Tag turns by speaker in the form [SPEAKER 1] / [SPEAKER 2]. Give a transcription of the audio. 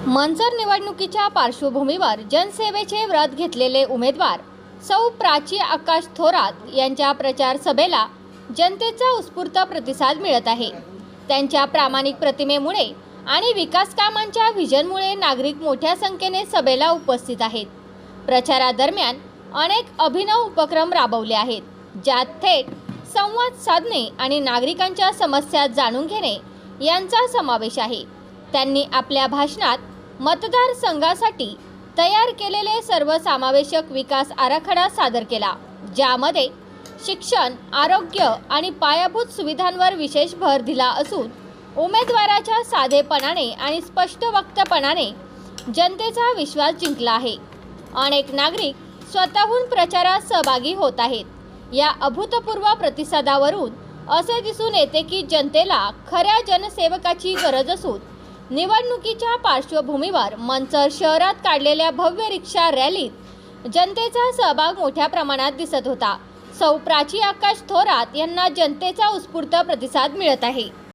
[SPEAKER 1] मंचर निवडणुकीच्या पार्श्वभूमीवर जनसेवेचे व्रत घेतलेले उमेदवार सौ प्राची आकाश थोरात यांच्या प्रचार सभेला जनतेचा उत्स्फूर्त प्रतिसाद मिळत आहे। त्यांच्या प्रामाणिक प्रतिमेमुळे आणि विकास कामांच्या व्हिजनमुळे नागरिक मोठ्या संख्येने सभेला उपस्थित आहेत। प्रचारादरम्यान अनेक अभिनव उपक्रम राबवले आहेत, ज्यात थेट संवाद साधणे आणि नागरिकांच्या समस्या जाणून घेणे यांचा समावेश आहे। त्यांनी आपल्या भाषणात मतदारसंघासाठी तयार केलेले सर्वसमावेशक विकास आराखडा सादर केला, ज्यामध्ये शिक्षण, आरोग्य आणि पायाभूत सुविधांवर विशेष भर दिला असून उमेदवाराच्या साधेपणाने आणि स्पष्ट वक्तपणाने जनतेचा विश्वास जिंकला आहे। अनेक नागरिक स्वतःहून प्रचारात सहभागी होत आहेत। या अभूतपूर्व प्रतिसादावरून असे दिसून येते की जनतेला खऱ्या जनसेवकाची गरज असून निवडणुकीच्या पार्श्वभूमीवर मंचर शहरात काढलेल्या भव्य रिक्षा रॅलीत जनतेचा सहभाग मोठ्या प्रमाणात दिसत होता। सौ प्राची आकाश थोरात यांना जनतेचा उत्स्फूर्त प्रतिसाद मिळत आहे।